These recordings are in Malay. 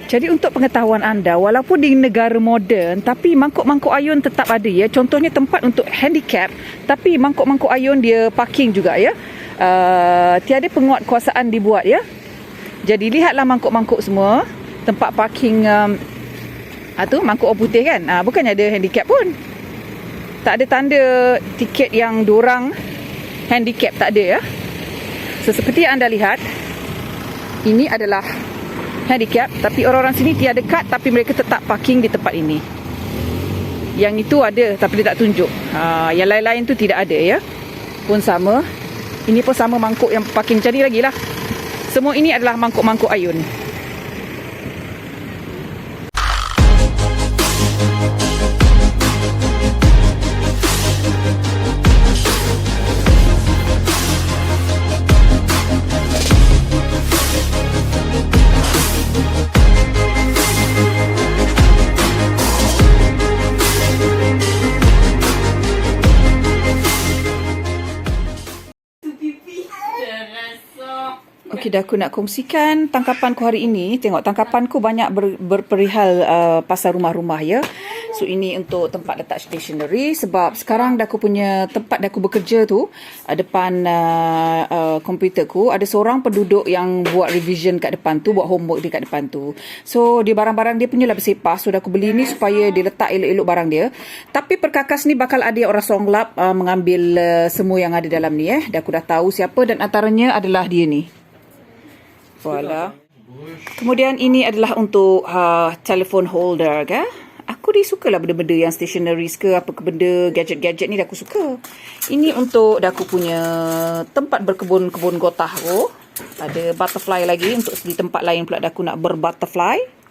Jadi untuk pengetahuan anda, walaupun di negara moden, tapi mangkuk-mangkuk ayun tetap ada ya. Contohnya tempat untuk handicap, tapi mangkuk-mangkuk ayun dia parking juga ya. Tiada penguatkuasaan dibuat ya. Jadi lihatlah mangkuk-mangkuk semua, tempat parking mangkuk orang putih kan. Bukannya ada handicap pun. Tak ada tanda tiket yang dorang handicap, tak ada ya. So, seperti yang anda lihat, ini adalah handicap, tapi orang-orang sini tiada kad, tapi mereka tetap parking di tempat ini. Yang itu ada, tapi dia tak tunjuk. Yang lain-lain tu tidak ada ya. Pun sama. Ini pun sama mangkuk yang parking macam ni lagi lah. Semua ini adalah mangkuk-mangkuk ayun. Okey, dah aku nak kongsikan tangkapanku hari ini. Tengok, tangkapanku banyak berperihal pasal rumah-rumah ya. So, ini untuk tempat letak stationery. Sebab sekarang dah aku punya tempat dah aku bekerja tu, depan komputerku, ada seorang penduduk yang buat revision kat depan tu, buat homework dia kat depan tu. So, dia barang-barang dia punya lah bersepah. So, dah aku beli ni supaya dia letak elok-elok barang dia. Tapi perkakas ni bakal ada orang songlap mengambil semua yang ada dalam ni. Dah aku dah tahu siapa, dan antaranya adalah dia ni. Voila. Kemudian ini adalah untuk telephone holder ke. Aku ni sukalah benda-benda yang stationeries ke, apa ke benda gadget-gadget ni dah aku suka. Ini untuk dah aku punya tempat berkebun-kebun gotah tu. Ada butterfly lagi untuk di tempat lain pula dah aku nak berbutterfly.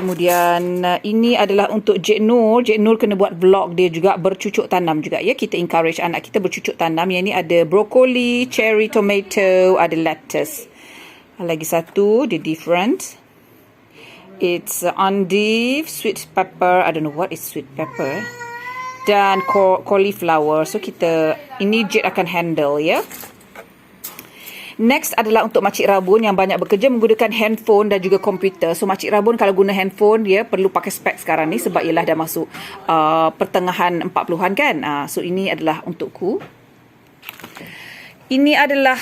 Kemudian ini adalah untuk Cik Nur. Cik Nur kena buat vlog dia juga, bercucuk tanam juga ya. Kita encourage anak kita bercucuk tanam. Yang ni ada brokoli, cherry tomato, ada lettuce. Lagi satu, dia different. It's endive, sweet pepper. I don't know what is sweet pepper. Dan cauliflower. So kita, ini Jade akan handle ya. Next adalah untuk Makcik Rabun yang banyak bekerja menggunakan handphone dan juga komputer. So Makcik Rabun kalau guna handphone, dia perlu pakai spek sekarang ni sebab ialah dah masuk pertengahan 40-an kan. So ini adalah untukku. Ini adalah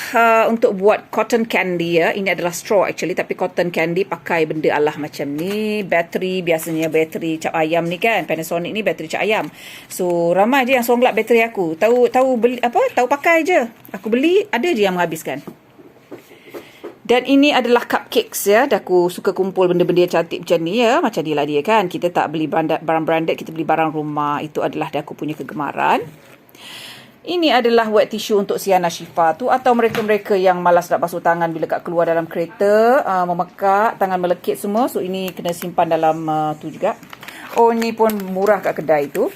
untuk buat cotton candy ya. Ini adalah straw actually, tapi cotton candy pakai benda alah macam ni. Bateri, biasanya bateri cap ayam ni kan. Panasonic ni bateri cap ayam. So ramai je yang songlap bateri aku. Tahu beli apa? Tahu pakai je. Aku beli, ada je yang menghabiskan. Dan ini adalah cupcakes ya. Dah aku suka kumpul benda-benda yang cantik macam ni ya. Macam ni lah dia kan. Kita tak beli barang branded, kita beli barang rumah. Itu adalah dah aku punya kegemaran. Ini adalah wet tissue untuk Siana Syifa tu, atau mereka-mereka yang malas nak basuh tangan bila kat keluar dalam kereta, memekak, tangan melekit semua. So ini kena simpan dalam tu juga. Oh, ni pun murah kat kedai tu.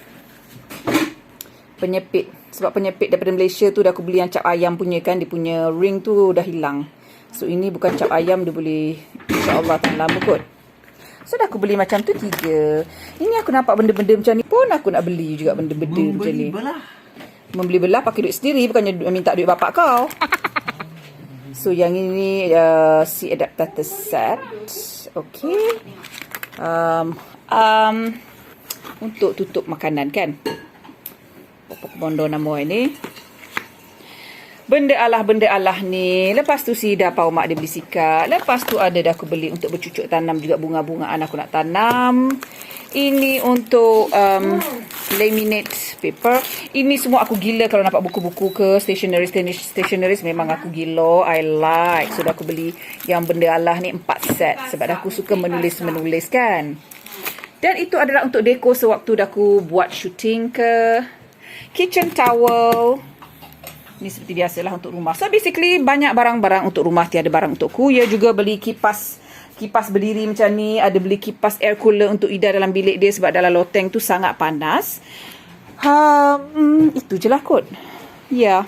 Penyepit. Sebab penyepit daripada Malaysia tu dah aku beli yang cap ayam punya kan. Dia punya ring tu dah hilang. So ini bukan cap ayam, dia boleh insya-Allah tahan lama kot. So dah aku beli macam tu 3. Ini aku nampak benda-benda macam ni pun aku nak beli juga benda-benda macam ni. Membeli belah pakai duit sendiri, bukannya minta duit bapak kau. So yang ini si adapter set. Okay. Untuk tutup makanan kan. Pokok bondo nama ini. Benda alah ni. Lepas tu si dah mak dia beli sikat. Lepas tu ada dah aku beli untuk bercucuk tanam juga, bunga-bungaan aku nak tanam. Ini untuk laminate paper. Ini semua aku gila kalau nampak buku-buku ke stationeries memang aku gila. I like. So dah aku beli yang benda alah ni 4 set. Sebab dah aku suka menulis kan. Dan itu adalah untuk dekor sewaktu dah aku buat shooting ke. Kitchen towel. Ni seperti biasalah untuk rumah. So basically banyak barang-barang untuk rumah, tiada barang untukku. Ia juga beli kipas berdiri macam ni. Ada beli kipas air cooler untuk Ida dalam bilik dia sebab dalam loteng tu sangat panas. Itu je lah kot. Ya.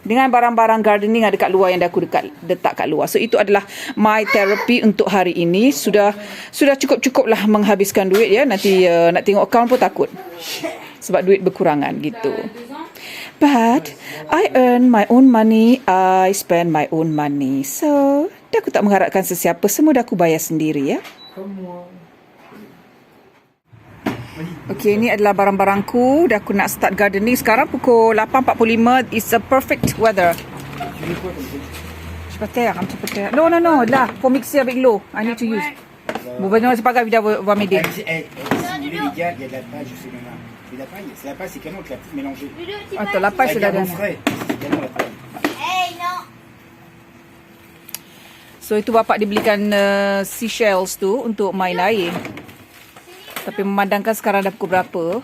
Dengan barang-barang gardening ada kat luar yang dah aku letak kat luar. So itu adalah my therapy untuk hari ini. Sudah cukup-cukup lah menghabiskan duit ya. Nanti nak tengok akaun pun takut. Sebab duit berkurangan gitu. But I earn my own money, I spend my own money. So Aku tak mengharapkan sesiapa, semua dah aku bayar sendiri ya. Okey, ini adalah barang-barangku. Dah aku nak start gardening. Sekarang pukul 8.45. It's a perfect weather. Cepat un petit peu terre. Non, là, faut mixer avec l'eau. I need to use. Bon, ben non, c'est pas grave, il va m'aider. Si vous voulez, les gars, il y a de la paille, je sais même pas. C'est de la paille. C'est la paille, c'est canon avec la petite mélangée. Attends, la paille, c'est la Avec un dernière. frais. C'est canon la paille. So, itu bapak dibelikan seashells tu untuk main air. Tapi memandangkan sekarang dah pukul berapa.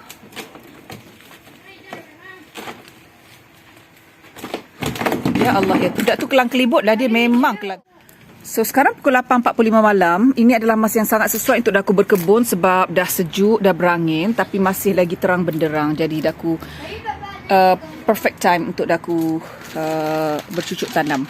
Ya Allah, ya. Budak tu kelang kelibut lah, dia memang kelang. So, sekarang pukul 8.45 malam. Ini adalah masa yang sangat sesuai untuk aku berkebun sebab dah sejuk, dah berangin. Tapi masih lagi terang benderang. Jadi, dah aku perfect time untuk dah aku bercucuk tanam.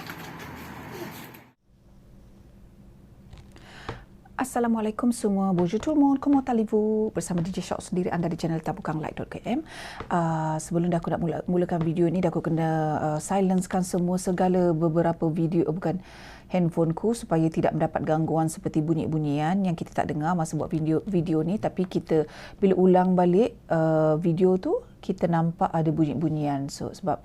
Assalamualaikum semua, bonjour tout le monde, comment allez-vous? Bersama DJ Shock sendiri anda di channel tabukanglight.km. Sebelum dah aku nak mulakan video ni, dah aku kena silencekan semua segala beberapa video, bukan handphoneku, supaya tidak mendapat gangguan seperti bunyi-bunyian yang kita tak dengar masa buat video ni. Tapi kita bila ulang balik video tu, kita nampak ada bunyi-bunyian. So sebab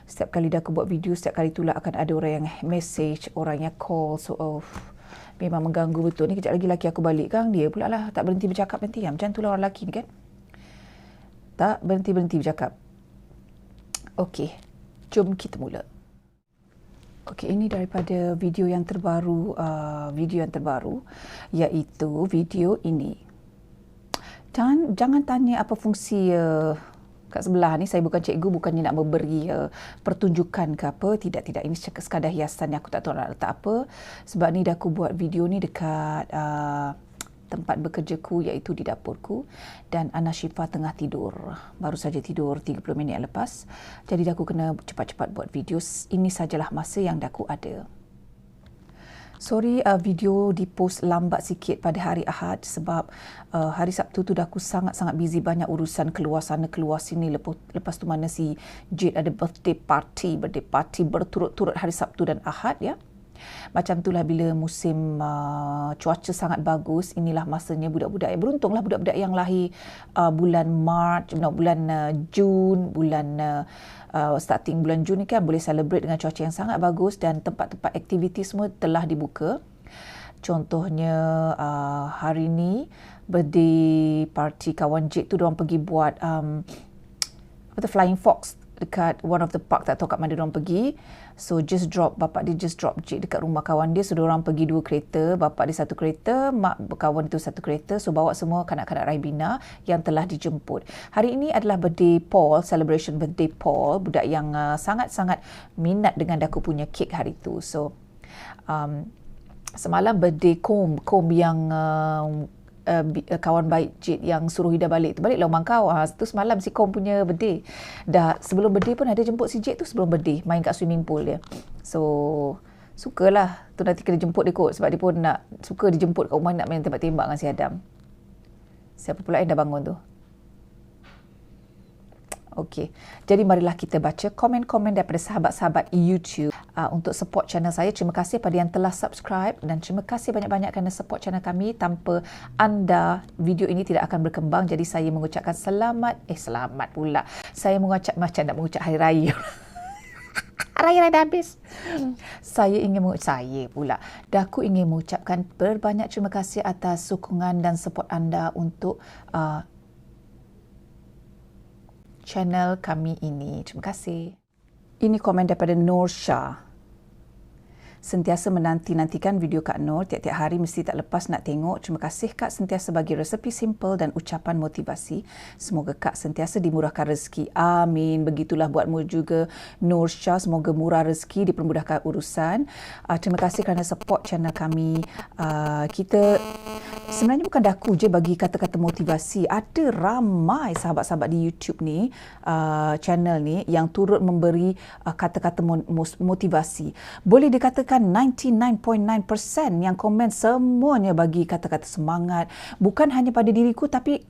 setiap kali dah aku buat video, setiap kali itulah akan ada orang yang message, orang yang call. So memang mengganggu betul ni. Kejap lagi laki aku balik kan, dia pula lah tak berhenti bercakap nanti. Macam tu lah orang lelaki ni kan, tak berhenti-berhenti bercakap. Okey, jom kita mula. Okey, ini daripada video yang terbaru, iaitu video ini. Dan jangan tanya apa fungsi kat sebelah ni. Saya bukan cikgu, bukannya nak memberi pertunjukan ke apa. Tidak. Ini sekadar hiasan yang aku tak tahu nak letak apa. Sebab ni dah aku buat video ni dekat tempat bekerjaku, iaitu di dapurku. Dan Ana Syifa tengah tidur. Baru saja tidur 30 minit yang lepas. Jadi dah aku kena cepat-cepat buat video. Ini sajalah masa yang dah aku ada. Sorry, video dipost lambat sikit pada hari Ahad sebab hari Sabtu tu dah aku sangat-sangat busy, banyak urusan keluar sana keluar sini. Lepas tu mana si Jade ada birthday party berturut-turut hari Sabtu dan Ahad ya. Macam itulah bila musim cuaca sangat bagus, inilah masanya budak-budak. Beruntunglah budak-budak yang lahir bulan Mac, bulan Jun, starting bulan Jun ni kan boleh celebrate dengan cuaca yang sangat bagus dan tempat-tempat aktiviti semua telah dibuka. Contohnya hari ni birthday party kawan Jade tu, diorang pergi buat Flying Fox dekat one of the park, tak tahu kat mana diorang pergi. So bapak dia just drop Jade dekat rumah kawan dia. So diorang pergi 2 kereta, bapak dia 1 kereta, mak kawan tu 1 kereta. So bawa semua kanak-kanak Raibina yang telah dijemput. Hari ini adalah birthday Paul, celebration birthday Paul, budak yang sangat-sangat minat dengan aku punya kek hari tu. So semalam birthday Kom yang kawan baik Jade yang suruh Ida balik tu, baliklah rumah kau. Tu semalam si Kom punya birthday. Dah sebelum birthday pun ada jemput si Jade tu sebelum birthday, main kat swimming pool dia. So sukalah tu, nanti kena jemput dia kot sebab dia pun nak suka dijemput kat rumah, nak main tembak-tembak dengan si Adam. Siapa pula yang dah bangun tu? Okey, jadi marilah kita baca komen-komen daripada sahabat-sahabat YouTube untuk support channel saya. Terima kasih pada yang telah subscribe dan terima kasih banyak-banyak kerana support channel kami. Tanpa anda, video ini tidak akan berkembang. Jadi saya mengucapkan selamat pula. Saya mengucap macam nak mengucap hari raya. Raya dah habis. Saya aku ingin mengucapkan berbanyak terima kasih atas sokongan dan support anda untuk channel kami ini. Terima kasih. Ini komen daripada Nur Shah. Sentiasa menanti-nantikan video Kak Nur. Tiap-tiap hari mesti tak lepas nak tengok. Terima kasih Kak sentiasa bagi resepi simple dan ucapan motivasi. Semoga Kak sentiasa dimurahkan rezeki. Amin. Begitulah buatmu juga Nur Shah. Semoga murah rezeki, dipermudahkan urusan. Terima kasih kerana support channel kami. Kita sebenarnya bukan daku je bagi kata-kata motivasi. Ada ramai sahabat-sahabat di YouTube ni, channel ni yang turut memberi kata-kata motivasi. Boleh dikatakan 99.9% yang komen semuanya bagi kata-kata semangat. Bukan hanya pada diriku tapi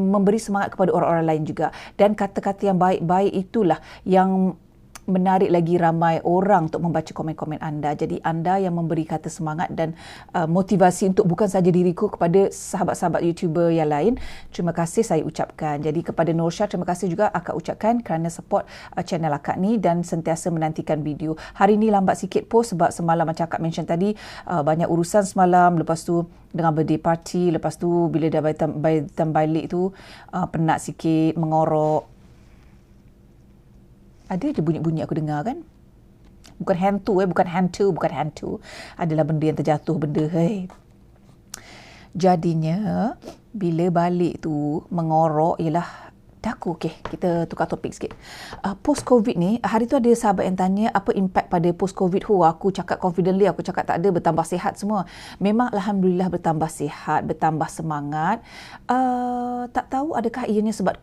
memberi semangat kepada orang-orang lain juga. Dan kata-kata yang baik-baik itulah yang menarik lagi ramai orang untuk membaca komen-komen anda. Jadi anda yang memberi kata semangat dan motivasi untuk bukan saja diriku, kepada sahabat-sahabat YouTuber yang lain. Terima kasih saya ucapkan. Jadi kepada Norsha, terima kasih juga akak ucapkan kerana support channel akak ni dan sentiasa menantikan video. Hari ni lambat sikit post sebab semalam macam akak mention tadi, banyak urusan semalam. Lepas tu dengan birthday party, lepas tu bila dah balik tu penat sikit, mengorok. Ada je bunyi-bunyi aku dengar kan. Bukan hantu. Adalah benda yang terjatuh, benda. Jadinya bila balik tu mengorok ialah daku. Okey, kita tukar topik sikit. Post-COVID ni, hari tu ada sahabat yang tanya apa impact pada post-COVID. Aku cakap confidently, aku cakap tak ada, bertambah sihat semua. Memang Alhamdulillah bertambah sihat, bertambah semangat. Tak tahu adakah ianya sebab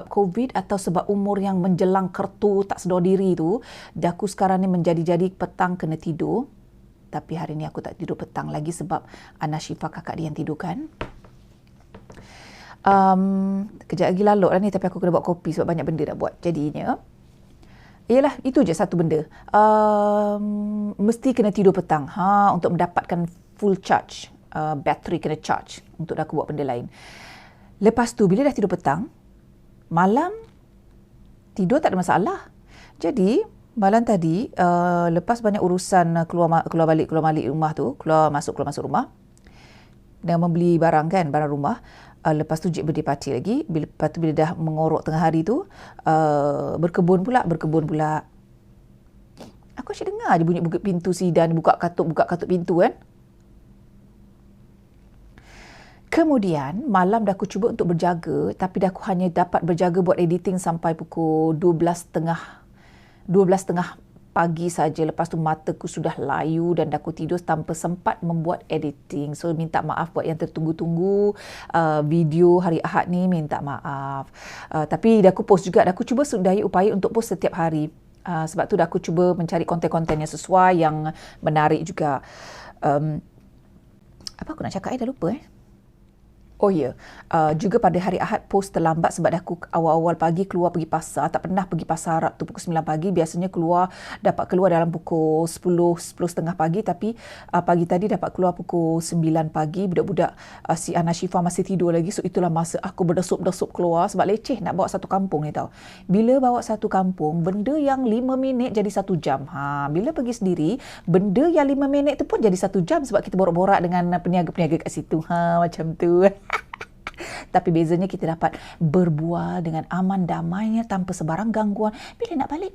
COVID atau sebab umur yang menjelang kertu tak sedar diri tu. Daku sekarang ni menjadi-jadi petang kena tidur. Tapi hari ni aku tak tidur petang lagi sebab Ana Syifa kakak dia yang tidur kan. Kejap lagi lalut lah ni, tapi aku kena buat kopi sebab banyak benda nak buat. Jadinya ialah itu je satu benda, mesti kena tidur petang untuk mendapatkan full charge, bateri kena charge untuk aku buat benda lain. Lepas tu bila dah tidur petang, malam tidur tak ada masalah. Jadi malam tadi lepas banyak urusan keluar balik rumah tu, keluar masuk rumah dengan membeli barang kan, barang rumah. Lepas tu birthday party lagi. Lepas tu bila dah mengorok tengah hari tu, berkebun pula. Aku asyik dengar je bunyi buka pintu sidan, buka katuk pintu kan. Kemudian malam dah aku cuba untuk berjaga, tapi dah aku hanya dapat berjaga buat editing sampai pukul 12.30 pagi saja. Lepas tu mataku sudah layu dan aku tidur tanpa sempat membuat editing. So minta maaf buat yang tertunggu-tunggu video hari Ahad ni, minta maaf. Tapi dah aku post juga, dah aku cuba sedaya upaya untuk post setiap hari. Sebab tu dah aku cuba mencari konten-konten yang sesuai, yang menarik juga. Apa aku nak cakap dah lupa Oh ya, juga pada hari Ahad post terlambat sebab aku awal-awal pagi keluar pergi pasar. Tak pernah pergi pasar Arab tu pukul 9 pagi. Biasanya dapat keluar dalam pukul 10.30 pagi. Tapi pagi tadi dapat keluar pukul 9 pagi. Budak-budak si Ana Syifa masih tidur lagi. So itulah masa aku berdesup-desup keluar sebab leceh nak bawa satu kampung ni tau. Bila bawa satu kampung, benda yang 5 minit jadi 1 jam. Bila pergi sendiri, benda yang 5 minit tu pun jadi 1 jam sebab kita borak-borak dengan peniaga-peniaga kat situ. Macam tu. Tapi bezanya kita dapat berbual dengan aman damainya tanpa sebarang gangguan. Bila nak balik,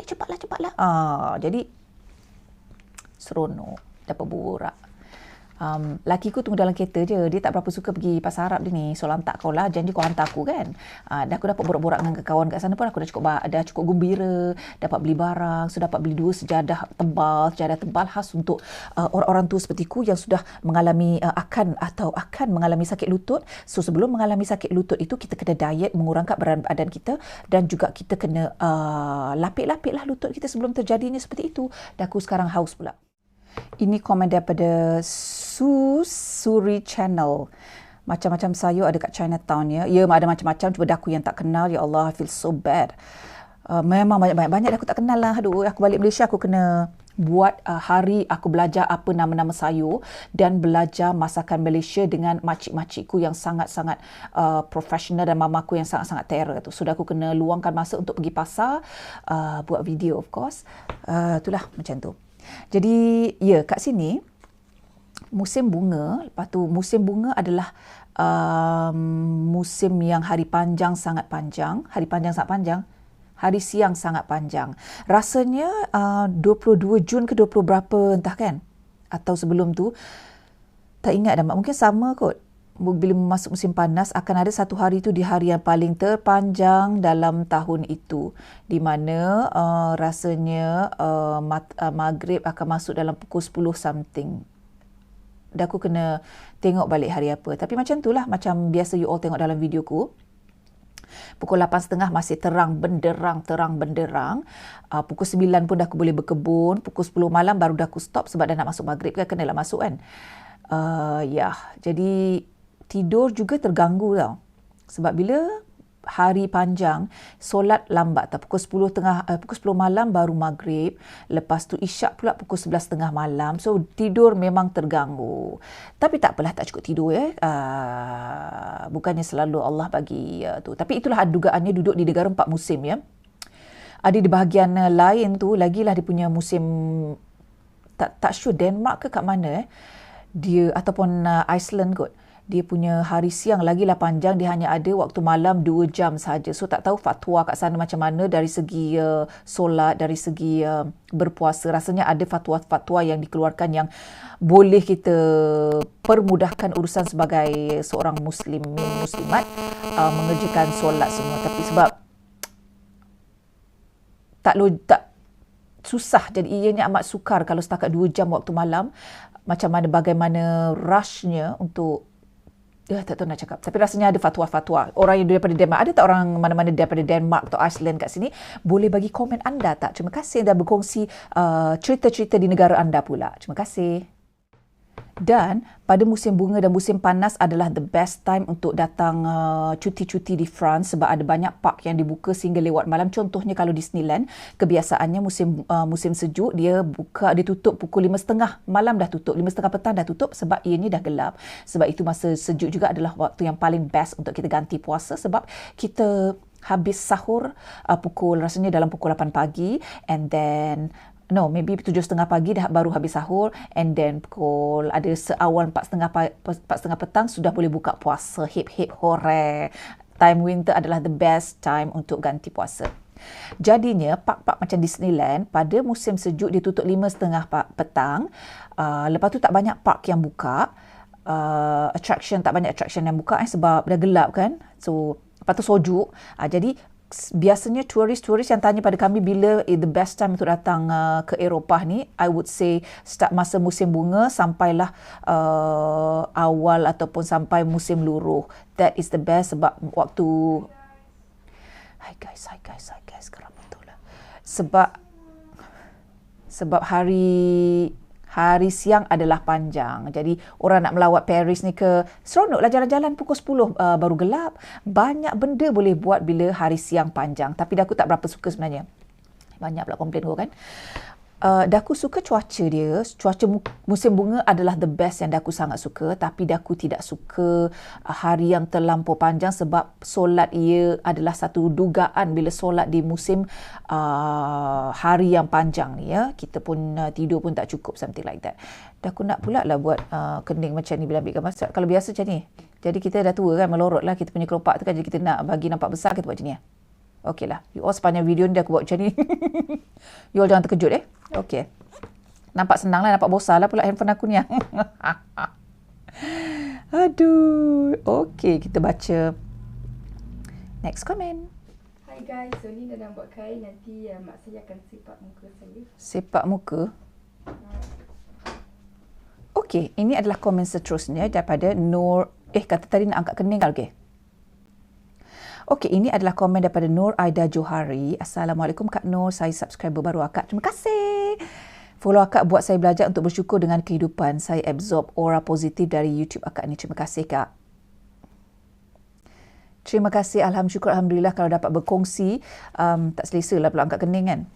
cepatlah. Jadi seronok dapat borak. Lakiku tunggu dalam kereta je. Dia tak berapa suka pergi pasar Arab dia ni. So lantak kau lah, janji kau hantar aku kan. Dah aku dapat borak-borak dengan kawan kat sana pun aku dah cukup gembira. Dapat beli barang. So dapat beli 2 sejadah tebal khas untuk orang-orang tua sepertiku yang sudah mengalami akan mengalami sakit lutut. So sebelum mengalami sakit lutut itu kita kena diet, mengurangkan berat badan kita, dan juga kita kena lapik-lapik lah lutut kita sebelum terjadinya seperti itu. Dan aku sekarang haus pula. Ini komen daripada Suri Channel. Macam-macam sayur ada kat Chinatown ya. Ya, ada macam-macam. Cuma aku yang tak kenal. Ya Allah, I feel so bad. Memang banyak aku tak kenal lah. Aduh, aku balik Malaysia aku kena buat hari aku belajar apa nama-nama sayur dan belajar masakan Malaysia dengan makcik-makcikku yang sangat-sangat profesional dan mamaku yang sangat-sangat terror tu. Sudah aku kena luangkan masa untuk pergi pasar, buat video of course. Itulah macam tu. Jadi ya, kat sini musim bunga. Lepas tu musim bunga adalah musim yang hari siang sangat panjang. Rasanya 22 Jun ke 20 berapa entah kan, atau sebelum tu tak ingat dah. Mungkin sama kot. Bila masuk musim panas akan ada satu hari tu di hari yang paling terpanjang dalam tahun itu, di mana rasanya maghrib akan masuk dalam pukul 10 something. Dah aku kena tengok balik hari apa. Tapi macam itulah, macam biasa you all tengok dalam videoku. Pukul 8.30 masih terang benderang. Pukul 9 pun dah aku boleh berkebun. Pukul 10 malam baru dah aku stop sebab dah nak masuk maghrib kan, kenalah masuk kan. Jadi tidur juga terganggu tau. Sebab bila hari panjang, solat lambat. Pukul 10 malam baru maghrib. Lepas tu isyak pula pukul 11.30 malam. So tidur memang terganggu. Tapi tak apalah, tak cukup tidur bukannya selalu Allah bagi tu. Tapi itulah dugaannya duduk di negara 4 musim ya. Ada di bahagian lain tu lagilah dia punya musim, tak sure Denmark ke kat mana dia, ataupun Iceland kot. Dia punya hari siang lagilah panjang, dia hanya ada waktu malam 2 jam saja. So tak tahu fatwa kat sana macam mana dari segi solat, dari segi berpuasa. Rasanya ada fatwa-fatwa yang dikeluarkan yang boleh kita permudahkan urusan sebagai seorang muslimat mengerjakan solat semua. Tapi sebab tak susah, jadi ianya amat sukar kalau setakat 2 jam waktu malam. Macam mana, bagaimana rushnya untuk tak tahu nak cakap. Tapi rasanya ada fatwa-fatwa. Orang yang daripada Denmark, ada tak orang mana-mana daripada Denmark atau Iceland kat sini? Boleh bagi komen anda tak? Terima kasih dah berkongsi cerita-cerita di negara anda pula. Terima kasih. Dan pada musim bunga dan musim panas adalah the best time untuk datang cuti-cuti di France, sebab ada banyak park yang dibuka sehingga lewat malam. Contohnya kalau Disneyland, kebiasaannya musim sejuk dia tutup pukul 5.30 malam, dah tutup 5.30 petang dah tutup sebab ianya dah gelap. Sebab itu masa sejuk juga adalah waktu yang paling best untuk kita ganti puasa, sebab kita habis sahur rasanya dalam pukul 8 pagi, and then maybe 7.30 pagi dah baru habis sahur, and then pukul ada seawal 4.30 petang sudah boleh buka puasa. Hip hip hore. Time winter adalah the best time untuk ganti puasa. Jadinya park-park macam Disneyland pada musim sejuk dia tutup 5.30 petang. Lepas tu tak banyak park yang buka. Tak banyak attraction yang buka sebab dah gelap kan. So lepas tu sejuk. Jadi biasanya turis-turis yang tanya pada kami bila the best time untuk datang ke Eropah ni, I would say start masa musim bunga sampailah awal ataupun sampai musim luruh. That is the best, sebab waktu Hai guys, geram betul lah. Sebab hari siang adalah panjang. Jadi orang nak melawat Paris ni seronoklah jalan-jalan pukul 10 baru gelap. Banyak benda boleh buat bila hari siang panjang. Tapi aku tak berapa suka sebenarnya. Banyak pula komplain kau kan. Daku suka cuaca dia. Cuaca musim bunga adalah the best yang Daku sangat suka. Tapi Daku tidak suka hari yang terlampau panjang, sebab solat ia adalah satu dugaan bila solat di musim hari yang panjang ni ya. Kita pun tidur pun tak cukup, something like that. Daku nak pula lah buat kening macam ni bila ambil gambar. Kalau biasa macam ni. Jadi kita dah tua kan, melorot lah kita punya kelopak tu kan. Jadi kita nak bagi nampak besar, kita buat macam ni ya. Okey lah. You all sepanjang video ni aku buat macam ni. You all jangan terkejut Okey. Nampak senang lah, nampak bosan lah pula handphone aku ni. Aduh. Okey, kita baca next comment. Hai guys, Zolin dah nak buat kain. Nanti mak saya akan sepak muka saya. Sepak muka? Okey, ini adalah komen seterusnya daripada Nur. Kata tadi nak angkat kening. Okey. Okey, ini adalah komen daripada Nur Aida Johari. Assalamualaikum Kak Nur, saya subscriber baru Akak. Terima kasih. Follow Akak buat saya belajar untuk bersyukur dengan kehidupan. Saya absorb aura positif dari YouTube Akak ni. Terima kasih Kak. Terima kasih. Alhamdulillah kalau dapat berkongsi. Tak selesa lah pula angkat kening kan.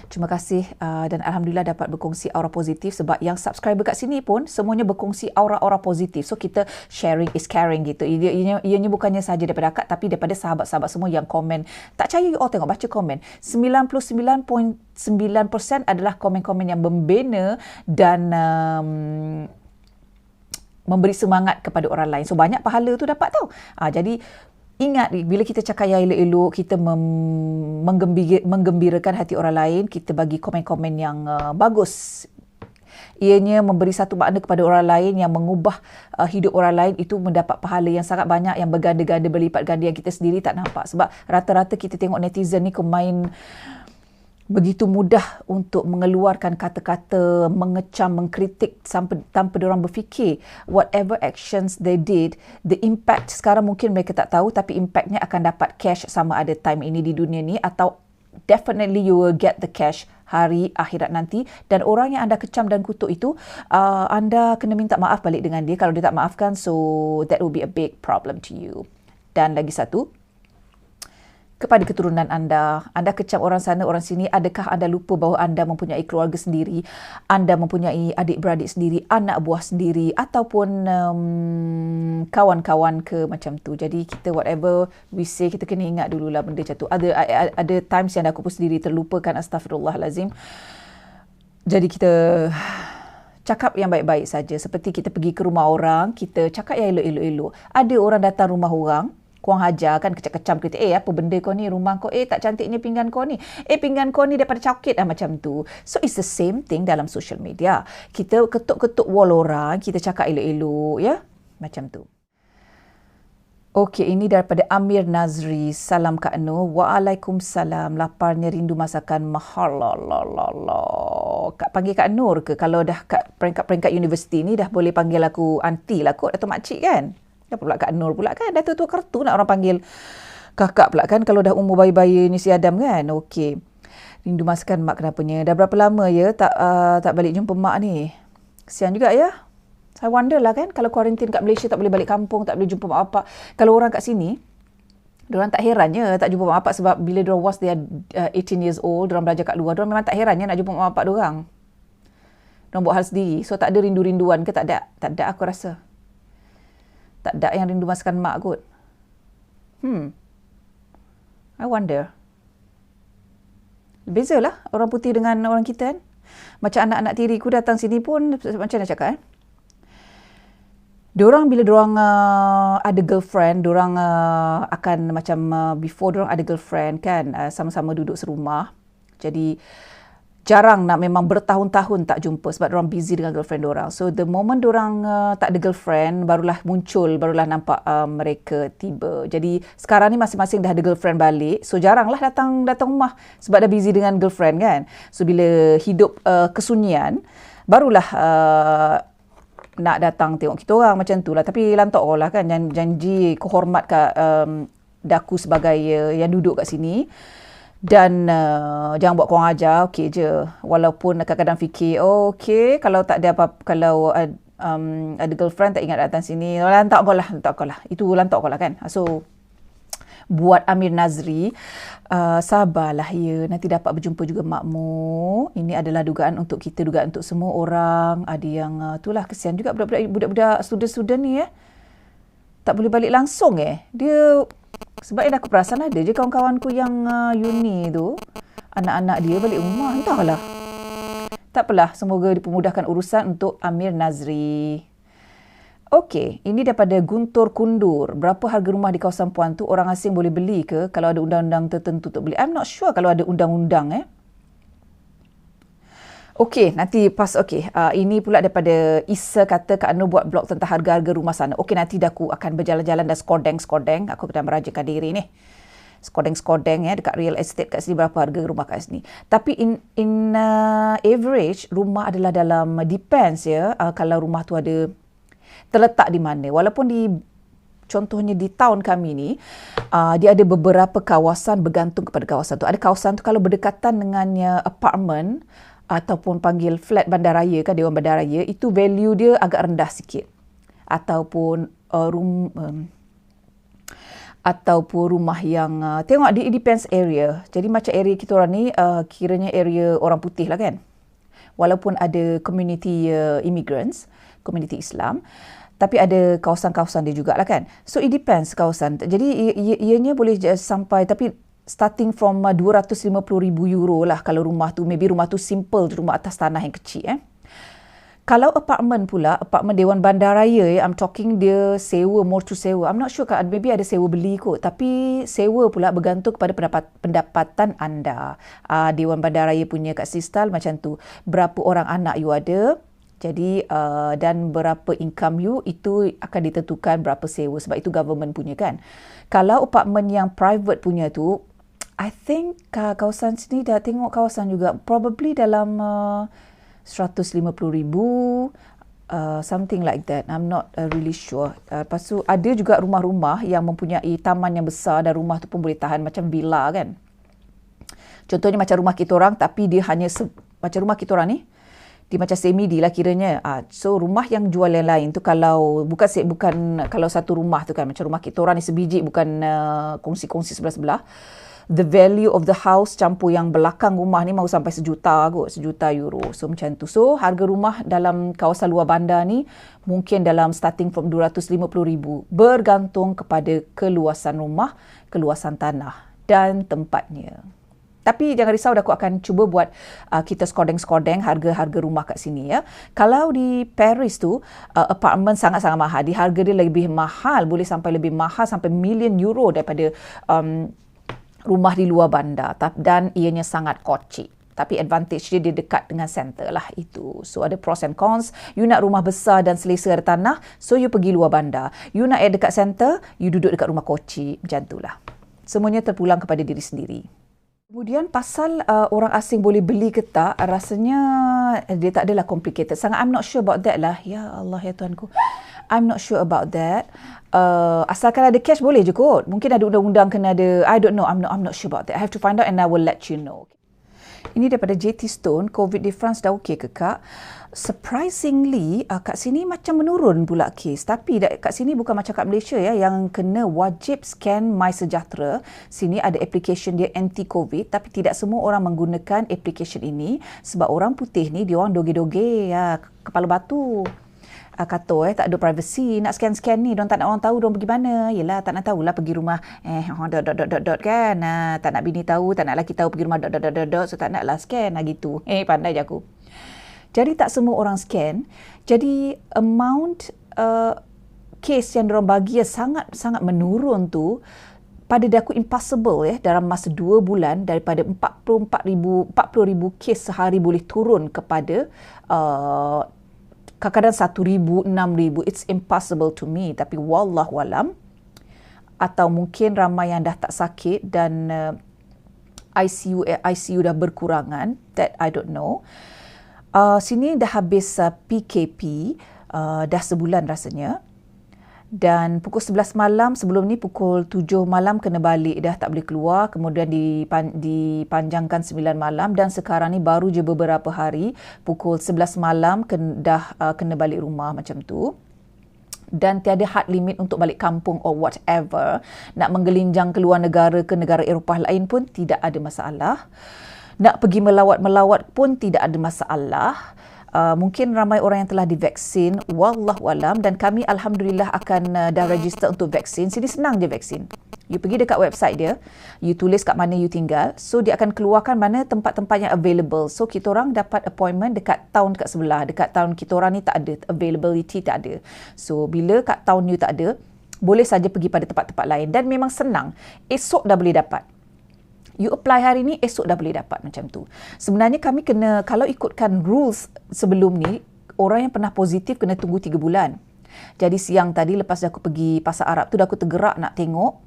Terima kasih dan Alhamdulillah dapat berkongsi aura positif, sebab yang subscriber kat sini pun semuanya berkongsi aura-aura positif. So kita sharing is caring gitu. Ianya bukannya sahaja daripada Akak, tapi daripada sahabat-sahabat semua yang komen. Tak percaya you all tengok, baca komen. 99.9% adalah komen-komen yang membina dan memberi semangat kepada orang lain. So banyak pahala tu dapat tau. Jadi ingat, bila kita cakap yang elok-elok, kita menggembirakan hati orang lain, kita bagi komen-komen yang bagus. Ianya memberi satu makna kepada orang lain yang mengubah hidup orang lain, itu mendapat pahala yang sangat banyak, yang berganda-ganda, berlipat ganda, yang kita sendiri tak nampak. Sebab rata-rata kita tengok netizen ni main begitu mudah untuk mengeluarkan kata-kata, mengecam, mengkritik tanpa diorang berfikir whatever actions they did, the impact sekarang mungkin mereka tak tahu, tapi impactnya akan dapat cash sama ada time ini di dunia ni, atau definitely you will get the cash hari akhirat nanti. Dan orang yang anda kecam dan kutuk itu, anda kena minta maaf balik dengan dia. Kalau dia tak maafkan, so that will be a big problem to you. Dan lagi satu, kepada keturunan anda. Anda kecam orang sana, orang sini. Adakah anda lupa bahawa anda mempunyai keluarga sendiri? Anda mempunyai adik-beradik sendiri, anak buah sendiri ataupun kawan-kawan ke macam tu. Jadi kita whatever we say, kita kena ingat dululah benda macam tu. Ada times yang aku pun sendiri terlupakan, astagfirullahalazim. Jadi kita cakap yang baik-baik saja. Seperti kita pergi ke rumah orang, kita cakap yang elok-elok. Ada orang datang rumah orang, korang hajar kan, kecam-kecam kita, apa benda kau ni, rumah kau, tak cantiknya pinggan kau ni, pinggan kau ni daripada cakit macam tu. So it's the same thing dalam social media. Kita ketuk-ketuk wall orang, kita cakap elok-elok, ya, macam tu. Okey, ini daripada Amir Nazri. Salam Kak Nur. Waalaikumsalam. Laparnya rindu masakan mahal. Kak panggil Kak Nur ke? Kalau dah kat peringkat-peringkat universiti ni dah boleh panggil aku aunty lah kot, atau makcik kan? Dah pula Kak Nur pula kan? Dah tua-tua kartu nak orang panggil kakak pula kan? Kalau dah umur bayi-bayi ni si Adam kan? Okey. Rindu masakan mak kenapanya. Dah berapa lama ya tak balik jumpa mak ni? Kesian juga ya. I wonder lah kan, kalau kuarantin kat Malaysia tak boleh balik kampung, tak boleh jumpa mak bapak. Kalau orang kat sini, diorang tak herannya tak jumpa mak bapak, sebab bila diorang once they are 18 years old, diorang belajar kat luar, diorang memang tak herannya nak jumpa mak bapak diorang. Diorang buat hal sendiri. So tak ada rindu-rinduan ke? Tak ada. Tak ada aku rasa. Tak ada yang rindu masakan mak kot. I wonder. Bezalah orang putih dengan orang kita kan. Macam anak-anak tiriku datang sini pun, macam mana cakap diorang bila diorang ada girlfriend, diorang akan macam before diorang ada girlfriend kan, sama-sama duduk serumah. Jadi jarang nak, memang bertahun-tahun tak jumpa sebab diorang busy dengan girlfriend diorang. So the moment diorang tak ada girlfriend, barulah nampak mereka tiba. Jadi sekarang ni masing-masing dah ada girlfriend balik. So jaranglah datang rumah sebab dah busy dengan girlfriend kan. So bila hidup kesunyian, barulah nak datang tengok kita orang macam tu lah. Tapi lantak orang lah kan, janji kehormat kat daku sebagai yang duduk kat sini. Dan jangan buat korang ajar, okey je. Walaupun kadang-kadang fikir, okey, kalau tak ada apa, kalau ada girlfriend tak ingat datang sini, lantak kau lah. Itu lantak kau lah kan. So buat Amir Nazri, sabarlah ya, nanti dapat berjumpa juga makmu. Ini adalah dugaan untuk kita, dugaan untuk semua orang. Ada yang itulah, kesian juga budak-budak student-student ni tak boleh balik langsung dia. Sebab aku perasan ada je kawan-kawanku yang uni tu, anak-anak dia balik rumah, entahlah. Tak apalah, semoga dipermudahkan urusan untuk Amir Nazri. Okey, ini daripada Guntur Kundur. Berapa harga rumah di kawasan Puan tu? Orang asing boleh beli ke kalau ada undang-undang tertentu untuk beli? I'm not sure kalau ada undang-undang Okey, nanti pas ini pula daripada Isa kata Kak Nur buat blog tentang harga-harga rumah sana. Okey, nanti dah aku akan berjalan-jalan dan skodeng. Aku kena merajakan diri ni. Skodeng dekat real estate kat sini, berapa harga rumah kat sini. Tapi in average, rumah adalah dalam, depends kalau rumah tu ada terletak di mana. Walaupun contohnya di town kami ni, dia ada beberapa kawasan bergantung kepada kawasan tu. Ada kawasan tu kalau berdekatan dengan apartment ataupun panggil flat bandaraya kan, Dewan Bandaraya, itu value dia agak rendah sikit. Ataupun rumah yang tengok it depends area. Jadi macam area kita orang ni kiranya area orang putih lah kan. Walaupun ada community immigrants, community Islam, tapi ada kawasan-kawasan dia jugalah kan. So it depends kawasan. Jadi ianya boleh sampai, tapi starting from €250,000 lah kalau rumah tu, maybe rumah tu simple, rumah atas tanah yang kecil Kalau apartment pula, apartment Dewan Bandaraya, I'm talking dia sewa, more to sewa. I'm not sure, maybe ada sewa beli kot. Tapi sewa pula bergantung kepada pendapatan anda. Dewan Bandaraya punya kat Sistal macam tu. Berapa orang anak you ada, jadi dan berapa income you, itu akan ditentukan berapa sewa. Sebab itu government punya kan. Kalau apartment yang private punya tu, I think kawasan sini dah tengok kawasan juga. Probably dalam $150,000, something like that. I'm not really sure. Lepas tu ada juga rumah-rumah yang mempunyai taman yang besar dan rumah tu pun boleh tahan macam villa kan. Contohnya macam rumah kita orang, tapi dia hanya macam rumah kita orang ni, dia macam semi-D lah kiranya. So rumah yang jual yang lain tu, kalau bukan kalau satu rumah tu kan, macam rumah kita orang ni sebiji, bukan kongsi-kongsi sebelah-sebelah. the value of the house campur yang belakang rumah ni mau sampai €1 juta. So macam tu. So harga rumah dalam kawasan luar bandar ni mungkin dalam starting from 250,000 bergantung kepada keluasan rumah, keluasan tanah dan tempatnya. Tapi jangan risau, aku akan cuba buat kita skodeng-skodeng harga-harga rumah kat sini ya. Kalau di Paris tu apartment sangat-sangat mahal. Di harga dia lebih mahal, boleh sampai lebih mahal sampai million euro daripada rumah di luar bandar, dan ianya sangat kocik. Tapi advantage dia dekat dengan center lah itu. So ada pros and cons. You nak rumah besar dan selesa ada tanah, so you pergi luar bandar. You nak dekat center, you duduk dekat rumah kocik. Macam itulah. Semuanya terpulang kepada diri sendiri. Kemudian pasal orang asing boleh beli ke tak, rasanya dia tak adalah complicated. Sangat I'm not sure about that lah. Ya Allah, ya Tuhanku. I'm not sure about that. Asalkan ada cash boleh je kot. Mungkin ada undang-undang kena ada. I don't know. I'm not sure about that. I have to find out and I will let you know. Ini daripada JT Stone. COVID di France dah okey ke Kak? Surprisingly, kat sini macam menurun pula kes. Tapi kat sini bukan macam kat Malaysia ya, yang kena wajib scan MySejahtera. Sini ada application dia anti-COVID, tapi tidak semua orang menggunakan application ini sebab orang putih ni dia orang doge-doge ya, kepala batu. Kata tak ada privacy, nak scan-scan ni, diorang tak nak orang tahu diorang pergi mana. Yelah, tak nak tahulah pergi rumah kan. Tak nak bini tahu, tak nak lelaki tahu pergi rumah so tak naklah scan lah gitu. Pandai je aku. Jadi tak semua orang scan. Jadi amount case yang diorang bagi sangat menurun tu pada aku impossible ya, dalam masa 2 bulan daripada 40,000 kes sehari boleh turun kepada kadang-kadang 1,000, 6,000. It's impossible to me. Tapi wallahualam, atau mungkin ramai yang dah tak sakit dan ICU dah berkurangan. That I don't know. Sini dah habis PKP, dah sebulan rasanya. Dan pukul 11 malam, sebelum ni pukul 7 malam kena balik, dah tak boleh keluar. Kemudian dipanjangkan 9 malam dan sekarang ni baru je beberapa hari, pukul 11 malam dah kena balik rumah macam tu. Dan tiada hard limit untuk balik kampung or whatever. Nak menggelinjang keluar negara ke negara Eropah lain pun tidak ada masalah. Nak pergi melawat pun tidak ada masalah. Mungkin ramai orang yang telah divaksin, wallahualam, dan kami alhamdulillah akan dah register untuk vaksin. Sini senang je vaksin. You pergi dekat website dia, you tulis kat mana you tinggal, so dia akan keluarkan mana tempat-tempat yang available. So kita orang dapat appointment dekat town kat sebelah. Dekat town kita orang ni tak ada, availability tak ada. So bila kat town you tak ada, boleh saja pergi pada tempat-tempat lain, dan memang senang. Esok dah boleh dapat. You apply hari ni, esok dah boleh dapat macam tu. Sebenarnya kami kena, kalau ikutkan rules sebelum ni, orang yang pernah positif kena tunggu 3 bulan. Jadi siang tadi lepas aku pergi Pasar Arab tu, dah aku tergerak nak tengok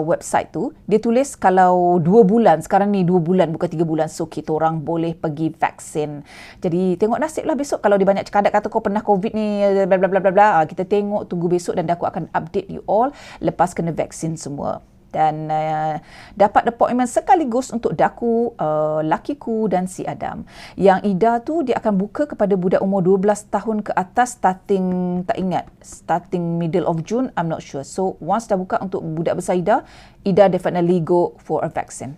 website tu. Dia tulis kalau 2 bulan, sekarang ni 2 bulan bukan 3 bulan. So kita orang boleh pergi vaksin. Jadi tengok nasib lah besok. Kalau dia banyak cakap kata kau pernah COVID ni, bla bla bla bla bla. Kita tengok, tunggu besok dan aku akan update you all lepas kena vaksin semua. Dan dapat appointment sekaligus untuk daku, lakiku dan si Adam. Yang Ida tu dia akan buka kepada budak umur 12 tahun ke atas starting middle of June, I'm not sure. So once dah buka untuk budak besar Ida definitely go for a vaccine.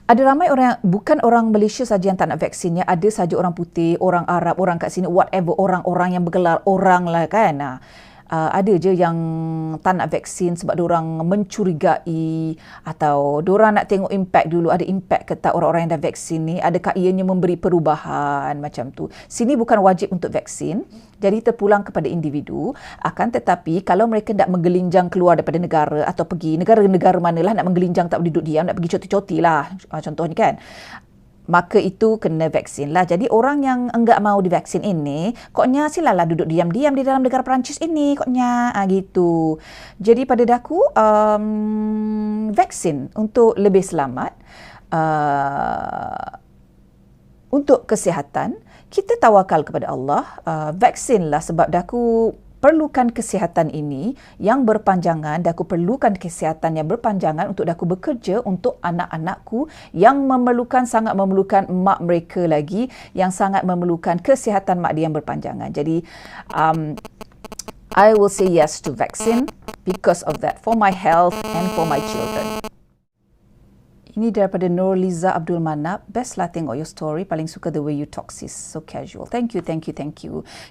Ada ramai orang, bukan orang Malaysia saja yang tak nak vaksinnya, ada saja orang putih, orang Arab, orang kat sini, whatever, orang-orang yang bergelar orang lah kan. Ada je yang tak nak vaksin sebab diorang mencurigai atau diorang nak tengok impact dulu, ada impact ke tak orang-orang yang dah vaksin ni, adakah ianya memberi perubahan macam tu. Sini bukan wajib untuk vaksin, jadi terpulang kepada individu. Akan tetapi kalau mereka nak menggelinjang keluar daripada negara atau pergi negara-negara manalah, nak menggelinjang tak boleh duduk diam, nak pergi cuti-cuti lah contohnya kan, maka itu kena vaksin lah. Jadi orang yang enggak mau divaksin ini, koknya silalah duduk diam-diam di dalam negara Perancis ini, koknya gitu. Jadi pada daku, vaksin untuk lebih selamat, untuk kesihatan, kita tawakal kepada Allah. Vaksin lah sebab daku perlukan kesihatan ini yang berpanjangan, dan aku perlukan kesihatan yang berpanjangan untuk aku bekerja untuk anak-anakku yang sangat memerlukan mak mereka lagi, yang sangat memerlukan kesihatan mak dia yang berpanjangan. Jadi I will say yes to vaccine because of that, for my health and for my children. Ini daripada Nurliza Abdul Manap. Best lah tengok your story. Paling suka the way you talk sis. So casual. Thank you.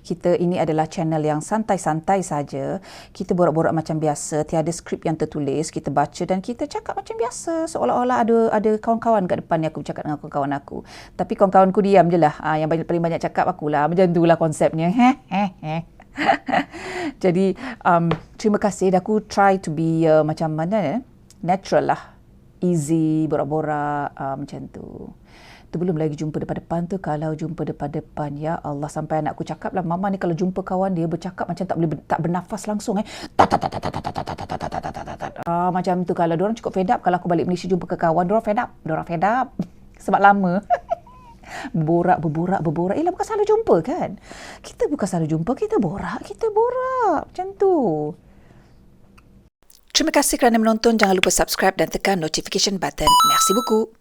Kita ini adalah channel yang santai-santai saja. Kita borak-borak macam biasa. Tiada skrip yang tertulis. Kita baca dan kita cakap macam biasa. Seolah-olah ada kawan-kawan kat depan ni aku bercakap dengan kawan-kawan aku. Tapi kawan-kawanku diam je lah. Yang paling banyak cakap akulah. Macam itulah konsepnya. Jadi, terima kasih. Aku try to be macam mana natural lah. Easy, borak-borak, macam tu. Tu belum lagi jumpa depan-depan tu. Kalau jumpa depan-depan, ya Allah, sampai anakku cakap lah, Mama ni kalau jumpa kawan dia bercakap macam tak bernafas langsung. Macam tu. Kalau diorang cukup fed up, kalau aku balik Malaysia jumpa ke kawan, diorang fed up. Sebab lama. Berborak. Yelah, bukan selalu jumpa kan? Kita bukan selalu jumpa, kita borak. Macam tu. Terima kasih kerana menonton. Jangan lupa subscribe dan tekan notification button. Merci beaucoup.